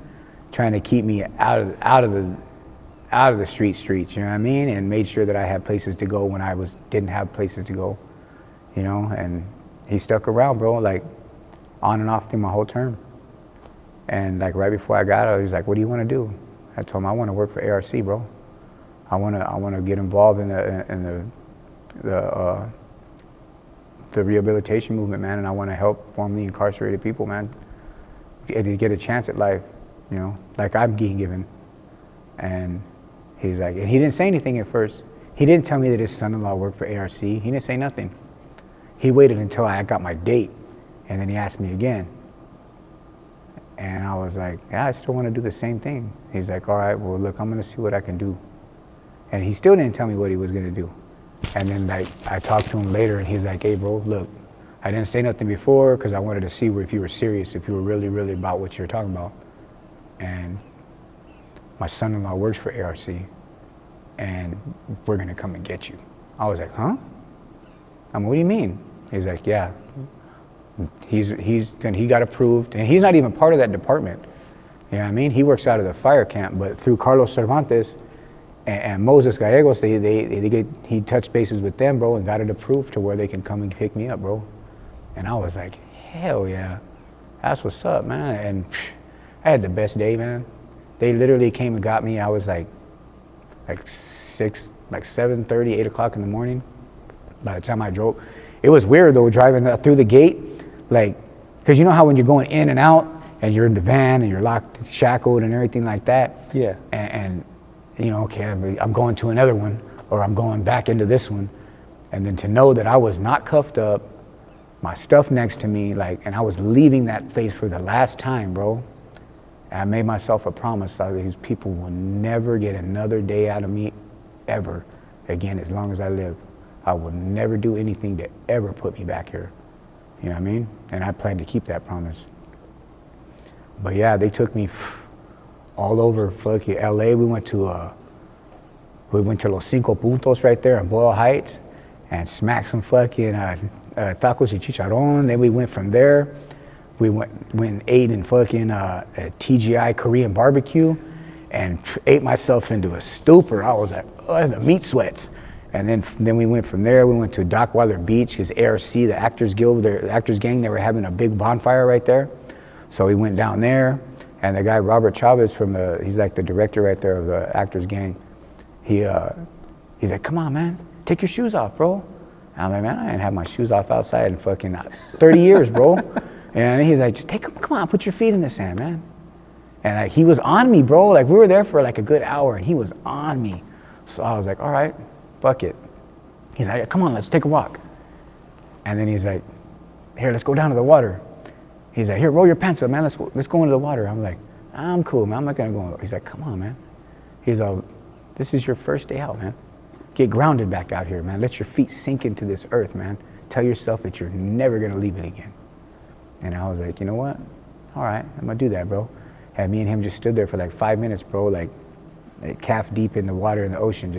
Trying to keep me out of the streets, you know what I mean? And made sure that I had places to go when I didn't have places to go, you know? And he stuck around, bro, like on and off through my whole term. And like right before I got out, he was like, what do you want to do? I told him, I want to work for ARC, bro. I want to get involved in the rehabilitation movement, man, and I want to help formerly incarcerated people, man, to get a chance at life, you know, like I'm being given. And he's like, and he didn't say anything at first. He didn't tell me that his son-in-law worked for ARC. He didn't say nothing. He waited until I got my date, and then he asked me again. And I was like, yeah, I still want to do the same thing. He's like, all right, well, look, I'm going to see what I can do. And he still didn't tell me what he was going to do. And then like, I talked to him later, and he's like, hey, bro, look, I didn't say nothing before because I wanted to see if you were serious, if you were really, really about what you're talking about. And my son-in-law works for ARC, and we're going to come and get you. I was like, huh? What do you mean? He's like, yeah. He got approved, and he's not even part of that department. You know what I mean? He works out of the fire camp, but through Carlos Cervantes and Moses Gallegos, he touched bases with them, bro, and got it approved to where they can come and pick me up, bro. And I was like, hell yeah, that's what's up, man. And I had the best day, man. They literally came and got me. I was like 7:30, 8 o'clock in the morning. By the time I drove, it was weird though, driving through the gate, like, cause you know how when you're going in and out and you're in the van and you're locked, shackled and everything like that. Yeah. And you know, okay, I'm going to another one, or I'm going back into this one. And then to know that I was not cuffed up, my stuff next to me, like, and I was leaving that place for the last time, bro. And I made myself a promise that these people will never get another day out of me ever again as long as I live. I will never do anything to ever put me back here. You know what I mean? And I plan to keep that promise. But yeah, they took me all over fucking LA. We went to Los Cinco Puntos right there in Boyle Heights and smacked some fucking tacos y chicharrón. Then we went from there we went and ate in fucking a TGI Korean barbecue and ate myself into a stupor. I was like, oh, the meat sweats. And then we went from there, we went to Dockweiler Beach because ARC, the Actors Guild, the Actors Gang, they were having a big bonfire right there. So we went down there, and the guy, Robert Chavez he's like the director right there of the Actors Gang. He's like, come on, man, take your shoes off, bro. And I'm like, man, I ain't had my shoes off outside in fucking 30 years, bro. And he's like, just come on, put your feet in the sand, man. And like, he was on me, bro. Like, we were there for like a good hour, and he was on me. So I was like, all right, fuck it. He's like, come on, let's take a walk. And then he's like, here, let's go down to the water. He's like, here, roll your pants up, man. Let's go into the water. I'm like, I'm cool, man. I'm not gonna go. He's like, come on, man. He's all, this is your first day out, man. Get grounded back out here, man. Let your feet sink into this earth, man. Tell yourself that you're never gonna leave it again. And I was like, you know what? All right, I'm gonna do that, bro. And me and him just stood there for like 5 minutes, bro, like calf deep in the water in the ocean.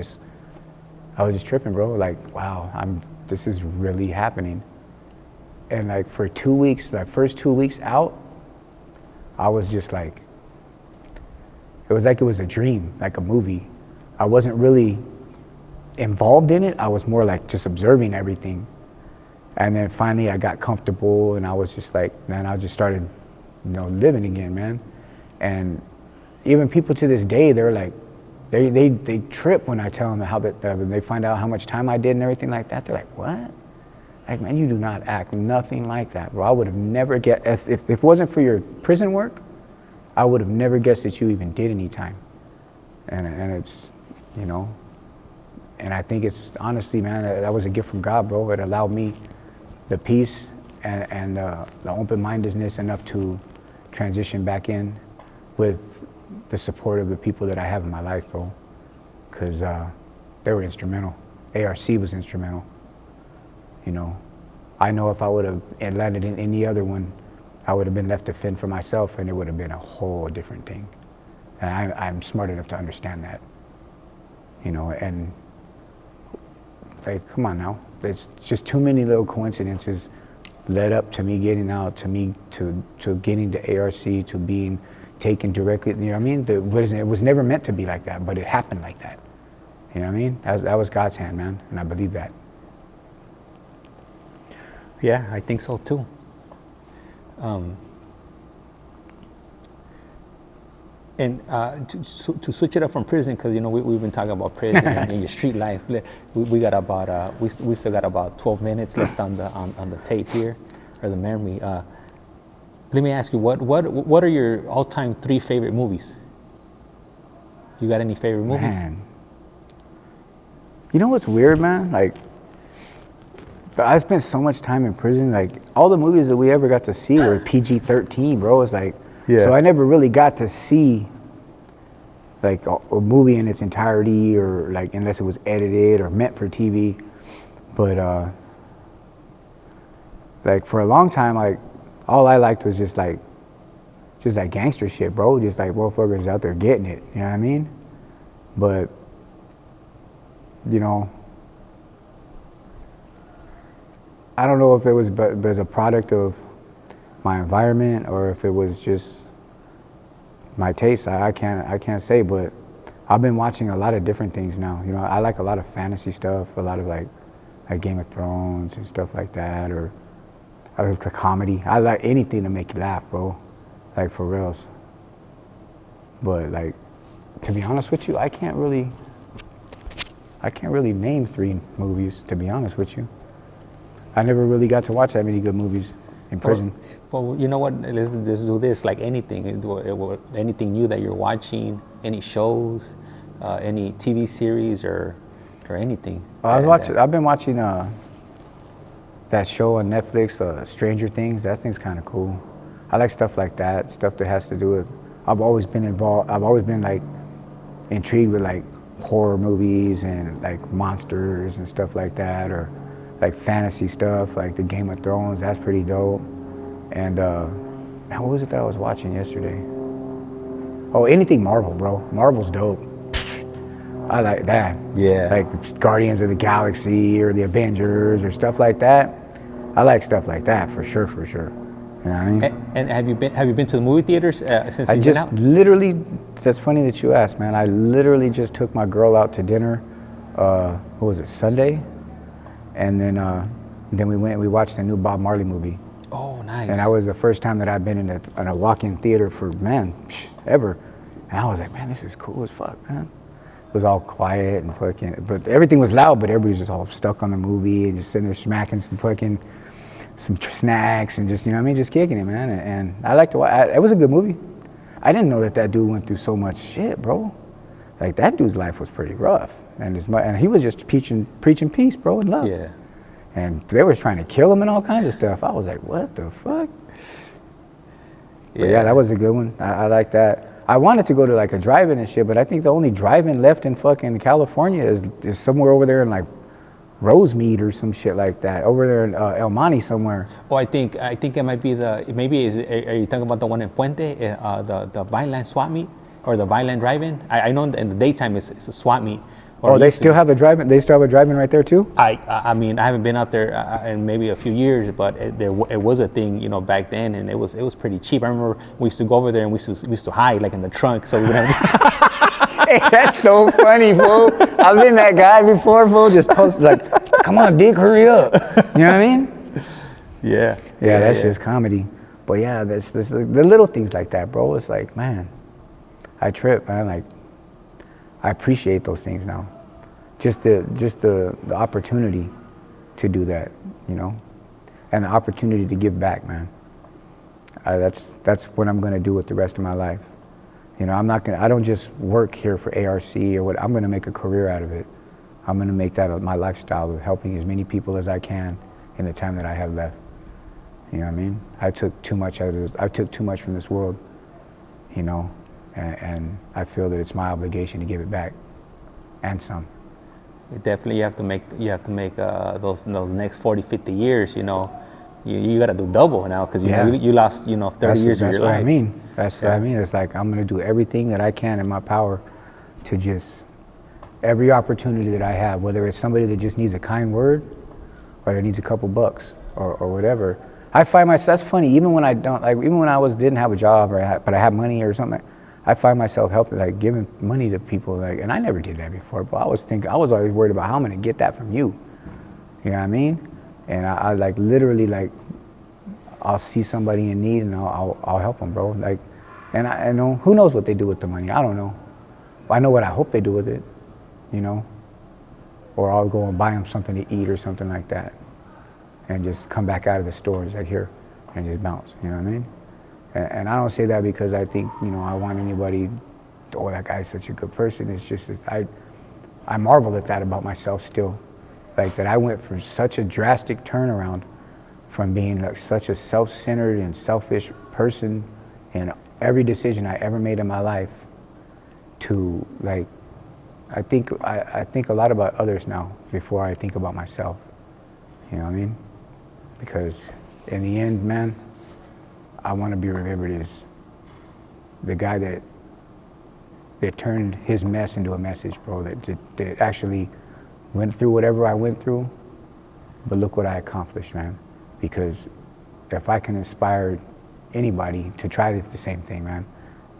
I was just tripping, bro. Like, wow, this is really happening. And like for 2 weeks, my first 2 weeks out, I was just like, it was like it was a dream, like a movie. I wasn't really involved in it. I was more like just observing everything. And then finally I got comfortable, and I was just like, man, I just started, living again, man. And even people to this day, they're like, they trip when I tell them how when they find out how much time I did and everything like that. They're like, what? Like, man, you do not act nothing like that, bro. I would have never guessed, if it wasn't for your prison work, I would have never guessed that you even did any time. And it's, and I think it's, honestly, man, that was a gift from God, bro. It allowed me the peace and the open-mindedness enough to transition back in with the support of the people that I have in my life, bro. Because they were instrumental. ARC was instrumental. I know if I would have landed in any other one, I would have been left to fend for myself, and it would have been a whole different thing. And I'm smart enough to understand that. And like, come on now. There's just too many little coincidences led up to me getting out, to getting to ARC, to being taken directly, you know what I mean? It was never meant to be like that, but it happened like that. You know what I mean? That was God's hand, man, and I believe that. Yeah, I think so too. And to switch it up from prison, because we've been talking about prison and your street life. We got about we still got about 12 minutes left on the tape here, or the memory. Let me ask you, what are your all-time 3 favorite movies? You got any favorite movies? Man. You know what's weird, man? Like, I spent so much time in prison. Like, all the movies that we ever got to see were PG-13, bro. It's like, yeah. So I never really got to see like a movie in its entirety, or like unless it was edited or meant for TV. But like for a long time, like all I liked was just like gangster shit, bro. Just like motherfuckers out there getting it. You know what I mean? But I don't know if it was as a product of my environment or if it was just my taste. I can't say, but I've been watching a lot of different things now. I like a lot of fantasy stuff, a lot of like Game of Thrones and stuff like that, or I like the comedy. I like anything to make you laugh, bro. Like, for reals. But like, to be honest with you, I can't really name 3 movies, to be honest with you. I never really got to watch that many good movies in prison. Well, you know what? Let's do this. Like anything new that you're watching, any shows, any TV series or anything. I've been watching that show on Netflix, Stranger Things. That thing's kind of cool. I like stuff like that, stuff that has to do with. I've always been involved. I've always been like intrigued with like horror movies and like monsters and stuff like that, or like fantasy stuff, like the Game of Thrones. That's pretty dope. And man, what was it that I was watching yesterday? Oh, anything Marvel, bro. Marvel's dope. I like that. Yeah. Like the Guardians of the Galaxy or the Avengers or stuff like that. I like stuff like that for sure. You You know what I mean? And have you been to the movie theaters since you've been out? Literally, that's funny that you asked, man. I literally just took my girl out to dinner, what was it, Sunday? And then we watched the new Bob Marley movie. Oh, nice. And that was the first time that I've been in a walk-in theater for, man, ever. And I was like, man, this is cool as fuck, man. It was all quiet and fucking, but everything was loud, but everybody was just all stuck on the movie and just sitting there smacking some snacks and just, you know what I mean, just kicking it, man. And I liked to watch. It was a good movie. I didn't know that dude went through so much shit, bro. Like, that dude's life was pretty rough. And he was just preaching peace, bro, and love. Yeah. And they were trying to kill him and all kinds of stuff. I was like, what the fuck? But yeah, that was a good one. I like that. I wanted to go to like a drive-in and shit, but I think the only drive-in left in fucking California is somewhere over there in like Rosemead or some shit like that. Over there in El Monte somewhere. Oh, I think it might be are you talking about the one in Puente, the Vineland swap meet? Or the Vineland drive-in? I know in the daytime it's a swap meet. Oh, they still have a drive-in? They still have a drive-in right there too? I mean, I haven't been out there in maybe a few years, but it was a thing, you know, back then, and it was pretty cheap. I remember we used to go over there and we used to hide like in the trunk, so we would have. Hey, that's so funny, fool. I've been that guy before, fool. Just post like, come on, Dick, hurry up. You know what I mean? Yeah. Yeah, that's just comedy. But yeah, this the little things like that, bro. It's like, man, I trip, man. Like, I appreciate those things now. Just the opportunity to do that, you know, and the opportunity to give back, man. That's what I'm gonna do with the rest of my life. You know, I don't just work here for ARC or what. I'm gonna make a career out of it. I'm gonna make that my lifestyle of helping as many people as I can in the time that I have left. You know what I mean? I took too much from this world, you know. And I feel that it's my obligation to give it back, and some. Definitely, you have to make those next 40, 50 years. You know, you got to do double now because you lost 30 years of your life. That's what I mean. That's what I mean. It's like I'm gonna do everything that I can in my power to just every opportunity that I have, whether it's somebody that just needs a kind word or that needs a couple bucks or whatever. I find myself, that's funny. Even when I didn't have a job but I had money or something. I find myself helping, like giving money to people, like, and I never did that before, but I was always worried about how I'm gonna get that from you. You know what I mean? And I like literally like, I'll see somebody in need and I'll help them, bro. Like, and I know, who knows what they do with the money? I don't know. I know what I hope they do with it, you know? Or I'll go and buy them something to eat or something like that, and just come back out of the stores like here and just bounce. You know what I mean? And I don't say that because I think, you know, I want anybody, oh, that guy's such a good person. It's just that I marvel at that about myself still. Like that I went from such a drastic turnaround from being like such a self-centered and selfish person in every decision I ever made in my life to like, I think a lot about others now before I think about myself. You know what I mean? Because in the end, man, I want to be remembered as the guy that turned his mess into a message, bro, that actually went through whatever I went through, but look what I accomplished, man. Because if I can inspire anybody to try the same thing, man,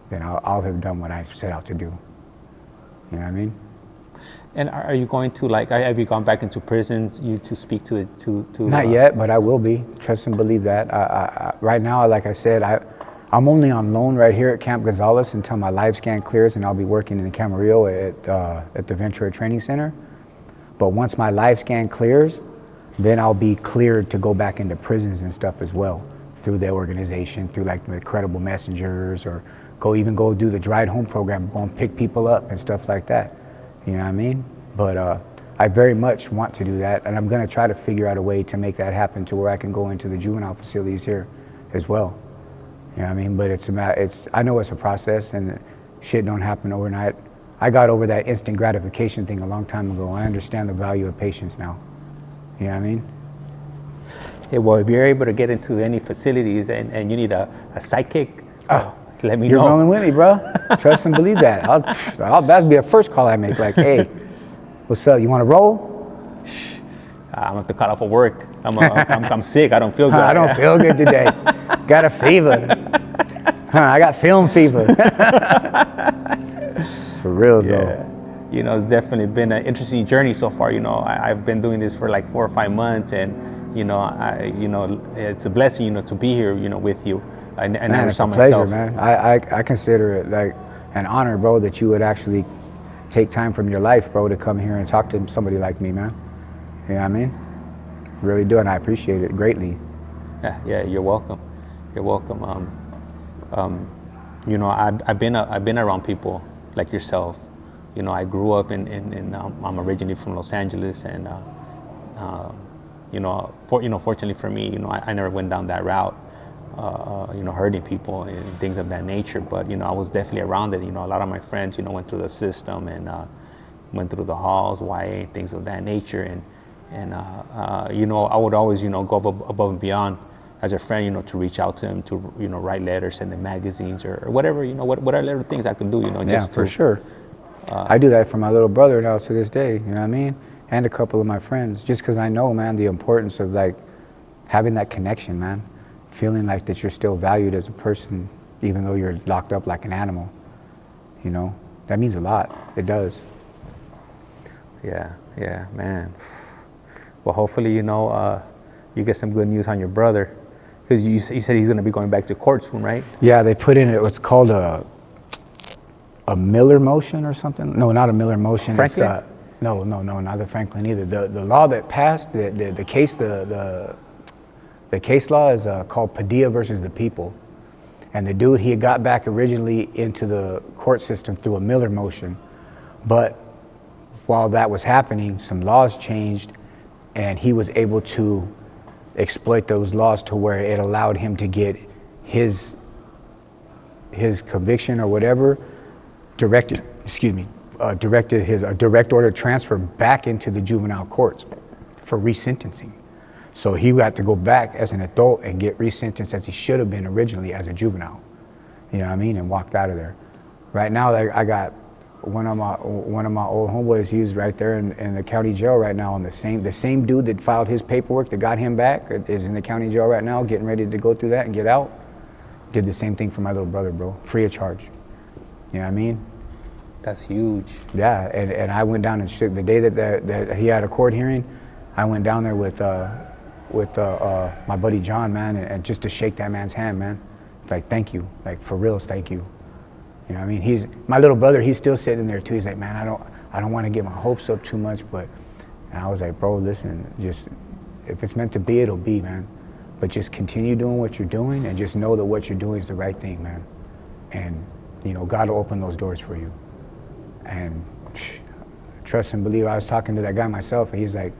then I'll have done what I set out to do. You know what I mean? And are you going to, like, have you gone back into prison to speak to Not yet, but I will be. Trust and believe that. Right now, like I said, I'm only on loan right here at Camp Gonzales until my live scan clears, and I'll be working in Camarillo at the Ventura Training Center. But once my live scan clears, then I'll be cleared to go back into prisons and stuff as well through the organization, through like the Credible Messengers, or go do the Dried Home program, go and pick people up and stuff like that. You know what I mean? But I very much want to do that, and I'm going to try to figure out a way to make that happen to where I can go into the juvenile facilities here as well. You know what I mean? But I know it's a process, and shit don't happen overnight. I got over that instant gratification thing a long time ago. I understand the value of patience now. You know what I mean? Yeah, well, if you're able to get into any facilities and you need a sidekick, let me know. You're rolling with me, bro. Trust and believe that. That'll be the first call I make. Like, hey, what's up? You want to roll? I'm going to call off of work. I'm sick. I don't feel good. I don't feel good today. Got a fever. I got film fever. For real, though. You know, it's definitely been an interesting journey so far. You know, I've been doing this for like 4 or 5 months, and you know, it's a blessing, you know, to be here, you know, with you. I never saw myself. It's a pleasure, man. I consider it like an honor, bro, that you would actually take time from your life, bro, to come here and talk to somebody like me, man. You know what I mean? Really do, and I appreciate it greatly. Yeah, you're welcome. You're welcome. You know, I've been around people like yourself. You know, I grew up in I'm originally from Los Angeles, and you know, fortunately for me, you know, I never went down that route. You know, hurting people and things of that nature. But, you know, I was definitely around it. You know, a lot of my friends, you know, went through the system and went through the halls, YA, things of that nature. And you know, I would always, you know, go above and beyond as a friend, you know, to reach out to them, to, you know, write letters, send them magazines or whatever, you know, whatever little things I could do, you know. Just for sure. I do that for my little brother now to this day, you know what I mean? And a couple of my friends, just because I know, man, the importance of, like, having that connection, man. Feeling like that you're still valued as a person, even though you're locked up like an animal. You know, that means a lot. It does. Yeah, man. Well, hopefully, you know, you get some good news on your brother, because you said he's going to be going back to court soon, right? Yeah, they put in what's called a Miller motion or something. No, not a Miller motion. Franklin? No, not the Franklin either. The law that passed, the case, the case law is called Padilla versus the People. And the dude, he had got back originally into the court system through a Miller motion. But while that was happening, some laws changed, and he was able to exploit those laws to where it allowed him to get his conviction or whatever directed his direct order transfer back into the juvenile courts for resentencing. So he got to go back as an adult and get resentenced as he should have been originally as a juvenile. You know what I mean? And walked out of there. Right now, I got one of my old homeboys. He's right there in the county jail right now. On the same dude that filed his paperwork that got him back is in the county jail right now, getting ready to go through that and get out. Did the same thing for my little brother, bro, free of charge. You know what I mean? That's huge. Yeah, and I went down and shook the day that he had a court hearing. I went down there with my buddy John, man, and just to shake that man's hand, man. Like, thank you, like, for reals, thank you. You know what I mean? He's my little brother. He's still sitting there too. He's like, man, I don't want to get my hopes up too much, but. And I was like, bro, listen, just if it's meant to be, it'll be, man. But just continue doing what you're doing, and just know that what you're doing is the right thing, man. And you know, God will open those doors for you. And trust and believe. I was talking to that guy myself, and he's like,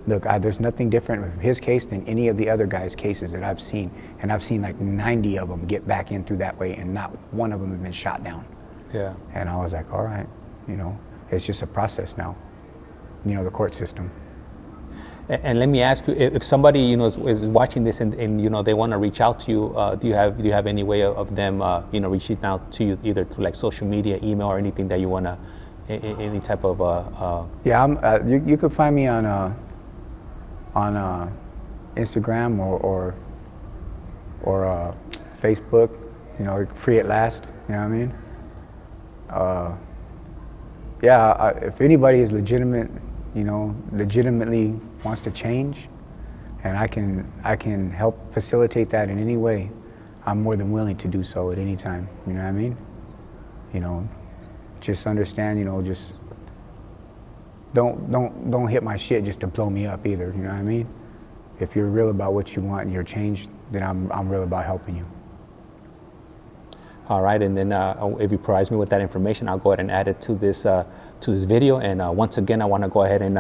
look, there's nothing different with his case than any of the other guys' cases that I've seen. And I've seen like 90 of them get back in through that way, and not one of them has been shot down. Yeah. And I was like, all right, you know, it's just a process now, you know, the court system. And let me ask you, if somebody, you know, is watching this and you know, they want to reach out to you, do you have any way of them, you know, reaching out to you either through like social media, email, or anything that you want to, any type of... Yeah, you could find me on Instagram or Facebook, you know, free at last, you know what I mean? Yeah, if anybody is legitimate, you know, legitimately wants to change, and I can help facilitate that in any way, I'm more than willing to do so at any time, you know what I mean? You know, just understand, you know, just don't hit my shit just to blow me up either, you know what I mean? If you're real about what you want and you're changed, then I'm real about helping you. All right, and then if you provide me with that information, I'll go ahead and add it to this video. And once again, I want to go ahead and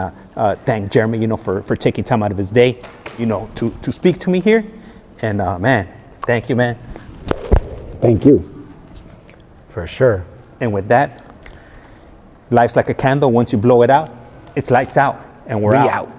thank Jeremy, you know, for taking time out of his day, you know, to speak to me here. And man, thank you, man. Thank you. For sure. And with that, life's like a candle. Once you blow it out, it's lights out, and we're out.